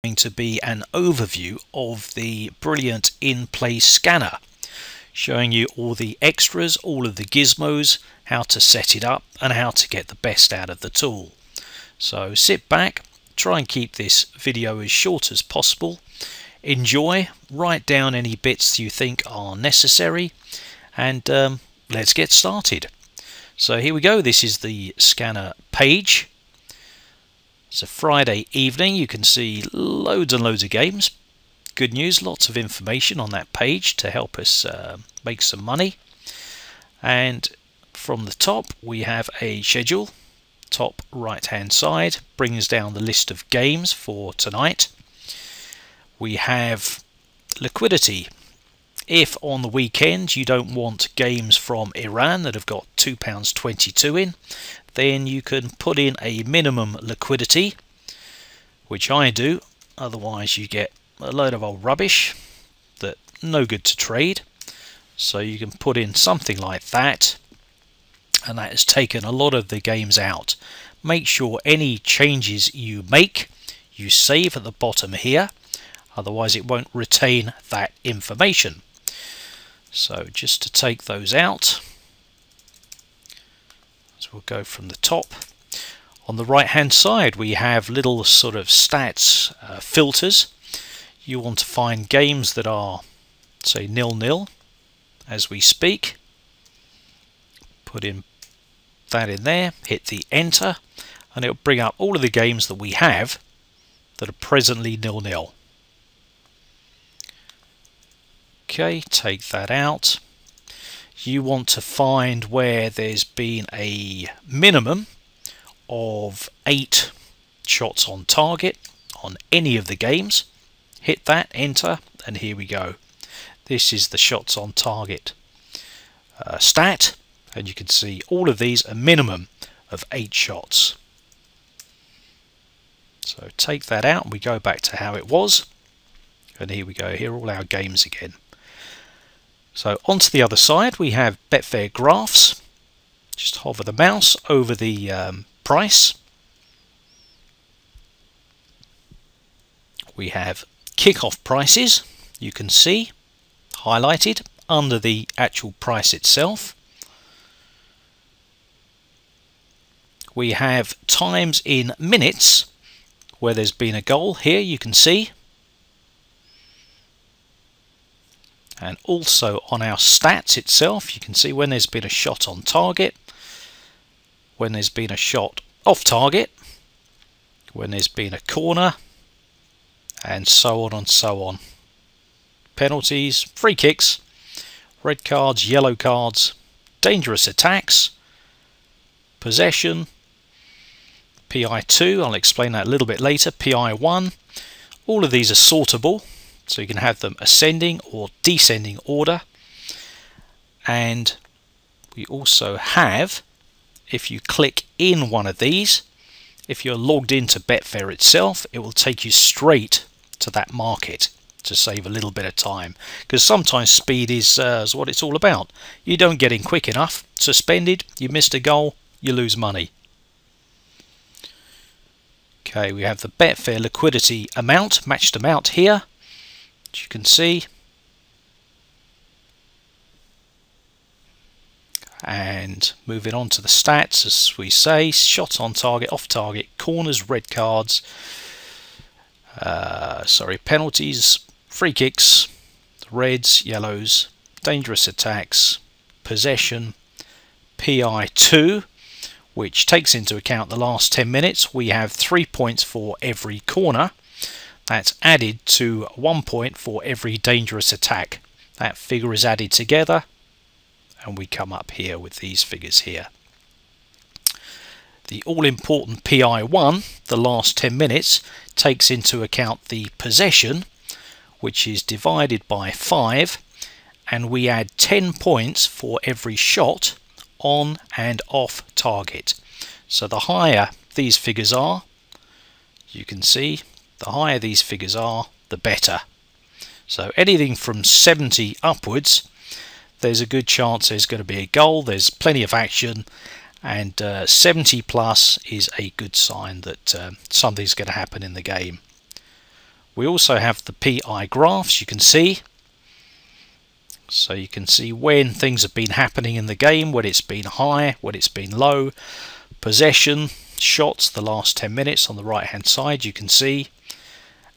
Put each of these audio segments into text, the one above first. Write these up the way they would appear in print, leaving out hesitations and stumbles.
going to be an overview of the brilliant Inplay scanner, showing you all the extras, all of the gizmos, how to set it up and how to get the best out of the tool. So sit back, try and keep this video as short as possible, enjoy, write down any bits you think are necessary, and let's get started. So here we go, this is the scanner page. It's a Friday evening, you can see loads and loads of games. Good news, lots of information on that page to help us make some money. And from the top we have a schedule, top right hand side, brings down the list of games for tonight. We have liquidity. If on the weekend you don't want games from Iran that have got £2.22 in, then you can put in a minimum liquidity, which I do, otherwise you get a load of old rubbish that no good to trade. So you can put in something like that, and that has taken a lot of the games out. Make sure any changes you make you save at the bottom here, otherwise it won't retain that information. So just to take those out, so we'll go from the top. On the right hand side we have little sort of stats filters. You want to find games that are, say, 0-0 as we speak. Put in that in there, hit the enter, and it'll bring up all of the games that we have that are presently 0-0. Okay, take that out. You want to find where there's been a minimum of 8 shots on target on any of the games. Hit that, enter, and here we go. This is the shots on target stat, and you can see all of these a minimum of 8 shots. So take that out and we go back to how it was, and here we go, here are all our games again. So onto the other side we have Betfair graphs. Just hover the mouse over the price. We have kickoff prices, you can see highlighted under the actual price itself. We have times in minutes where there's been a goal, here you can see. And also on our stats itself you can see when there's been a shot on target, when there's been a shot off target, when there's been a corner, and so on and so on. Penalties, free kicks, red cards, yellow cards, dangerous attacks, possession, PI2, I'll explain that a little bit later, PI1. All of these are sortable, so you can have them ascending or descending order. And we also have, if you click in one of these, if you're logged into Betfair itself, it will take you straight to that market to save a little bit of time, because sometimes speed is what it's all about. You don't get in quick enough, suspended, you missed a goal, you lose money. Okay, we have the Betfair liquidity amount, matched amount here, as you can see. And moving on to the stats, as we say, shots on target, off target, corners, red cards, penalties, free kicks, reds, yellows, dangerous attacks, possession, PI2, which takes into account the last 10 minutes. We have 3 points for every corner. That's added to 1 point for every dangerous attack. That figure is added together, and we come up here with these figures here. The all-important PI1, the last 10 minutes, takes into account the possession, which is divided by 5, and we add 10 points for every shot on and off target. So the higher these figures are, you can see, the higher these figures are, the better. So anything from 70 upwards, there's a good chance there's going to be a goal, there's plenty of action, and 70 plus is a good sign that something's going to happen in the game. We also have the PI graphs, you can see. So you can see when things have been happening in the game, when it's been high, when it's been low. Possession, shots, the last 10 minutes on the right hand side, you can see.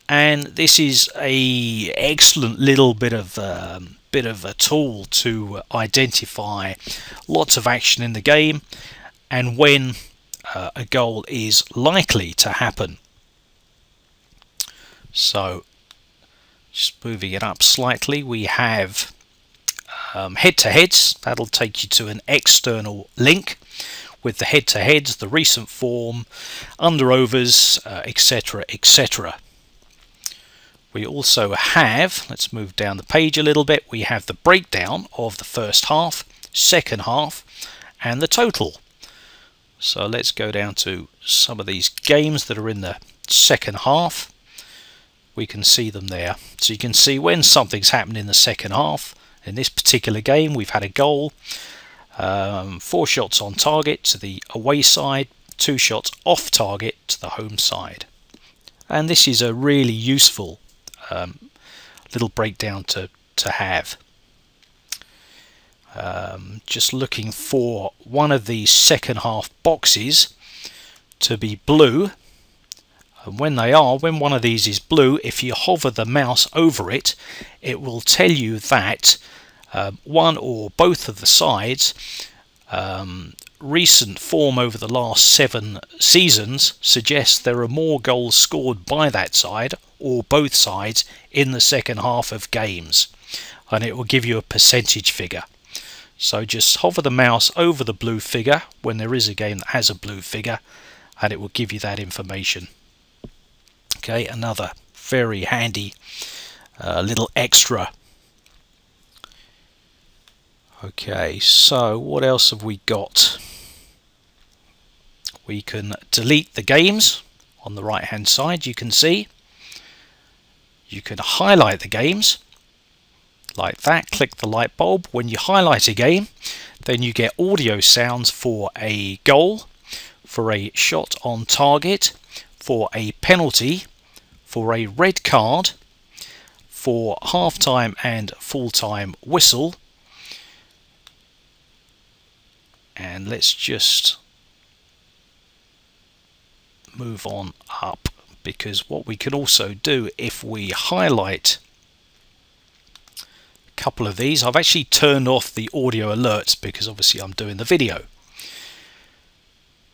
And this is a excellent little bit of a tool to identify lots of action in the game and when a goal is likely to happen. So just moving it up slightly, we have head-to-heads. That'll take you to an external link with the head-to-heads, the recent form, under-overs, etc, etc. We also have, let's move down the page a little bit, we have the breakdown of the first half, second half, and the total. So let's go down to some of these games that are in the second half. We can see them there. So you can see when something's happened in the second half. In this particular game, we've had a goal, 4 shots on target to the away side, 2 shots off target to the home side. And this is a really useful little breakdown to have. Just looking for one of these second half boxes to be blue, and when one of these is blue, if you hover the mouse over it, it will tell you that one or both of the sides, recent form over the last 7 seasons suggests there are more goals scored by that side or both sides in the second half of games, and it will give you a percentage figure. So just hover the mouse over the blue figure when there is a game that has a blue figure, and it will give you that information. Okay, another very handy little extra. Okay, so what else have we got? We can delete the games on the right hand side, you can see. You can highlight the games like that, click the light bulb. When you highlight a game, then you get audio sounds for a goal, for a shot on target, for a penalty, for a red card, for half-time and full-time whistle. And let's just move on up, because what we can also do if we highlight a couple of these, I've actually turned off the audio alerts because obviously I'm doing the video.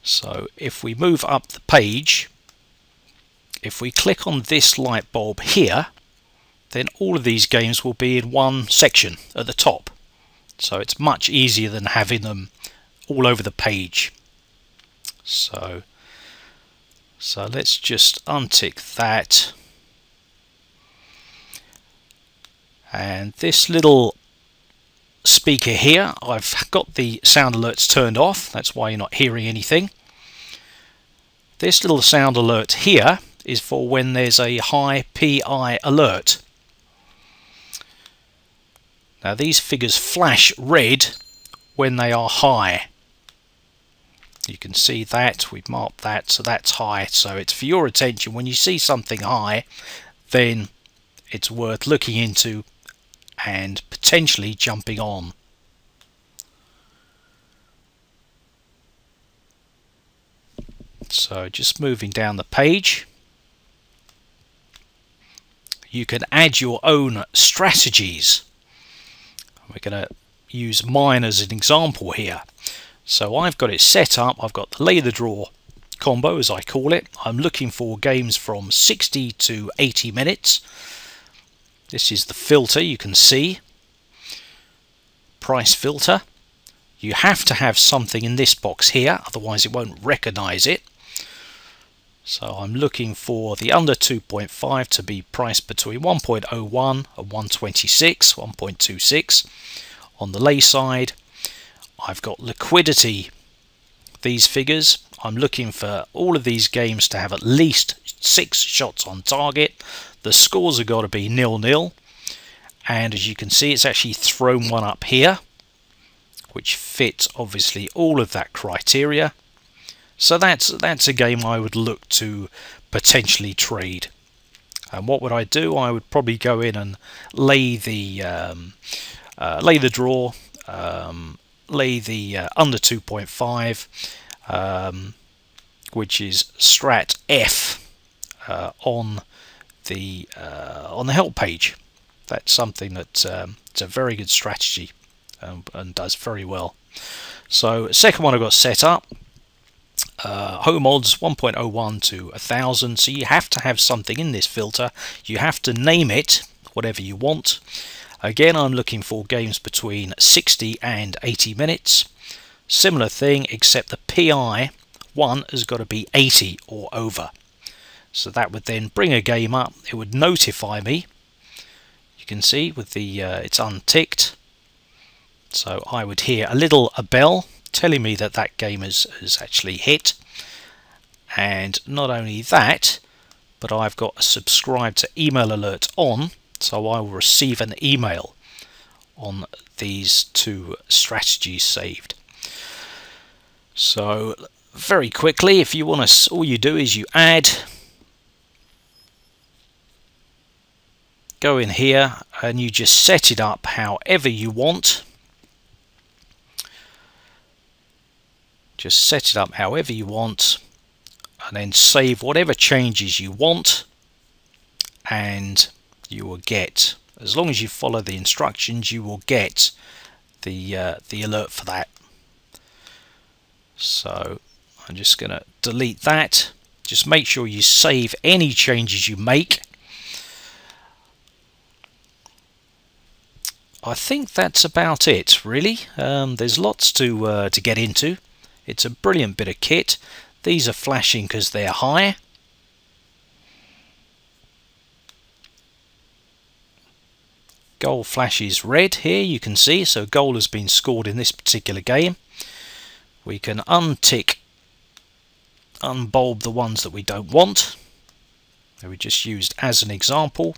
So if we move up the page, if we click on this light bulb here, then all of these games will be in one section at the top. So it's much easier than having them all over the page. So let's just untick that. And this little speaker here, I've got the sound alerts turned off. That's why you're not hearing anything. This little sound alert here is for when there's a high PI alert. Now these figures flash red when they are high. You can see that, we've marked that, so that's high. So it's for your attention. When you see something high, then it's worth looking into and potentially jumping on. So just moving down the page, you can add your own strategies. We're going to use mine as an example here. So I've got it set up, I've got the lay the draw combo as I call it. I'm looking for games from 60 to 80 minutes. This is the filter, you can see. Price filter. You have to have something in this box here, otherwise it won't recognize it. So I'm looking for the under 2.5 to be priced between 1.01 and 126, 1.26. On the lay side, I've got liquidity, these figures. I'm looking for all of these games to have at least 6 shots on target. The scores have got to be 0-0. And as you can see, it's actually thrown one up here, which fits obviously all of that criteria. So that's a game I would look to potentially trade. And what would I do? I would probably go in and lay the draw, lay the under 2.5, which is Strat F on the help page. That's something that it's a very good strategy and does very well. So second one I got set up. Home odds 1.01 to 1000, so you have to have something in this filter. You have to name it whatever you want. Again, I'm looking for games between 60 and 80 minutes. Similar thing, except the PI one has got to be 80 or over. So that would then bring a game up. It would notify me. You can see with the it's unticked. So I would hear a bell telling me that that game has actually hit. And not only that, but I've got a subscribe to email alert on, so I will receive an email on these two strategies saved. So very quickly, if you want to, all you do is you add, go in here and you just set it up however you want. Just set it up however you want, and then save whatever changes you want, and you will get, as long as you follow the instructions, you will get the alert for that. So I'm just going to delete that. Just make sure you save any changes you make. I think that's about it, really. There's lots to get into. It's a brilliant bit of kit. These are flashing because they're high. Goal flashes red here, you can see, so goal has been scored in this particular game. We can unbulb the ones that we don't want. That we just used as an example.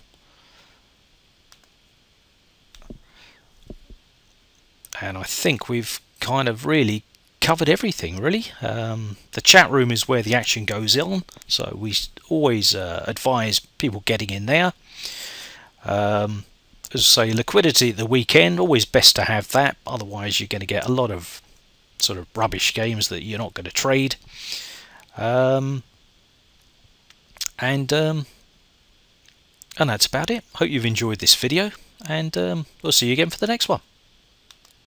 And I think we've kind of really covered everything, really. The chat room is where the action goes on, so we always advise people getting in there. As I say, liquidity at the weekend, always best to have that, otherwise you're going to get a lot of sort of rubbish games that you're not going to trade. And that's about it. Hope you've enjoyed this video, and we'll see you again for the next one.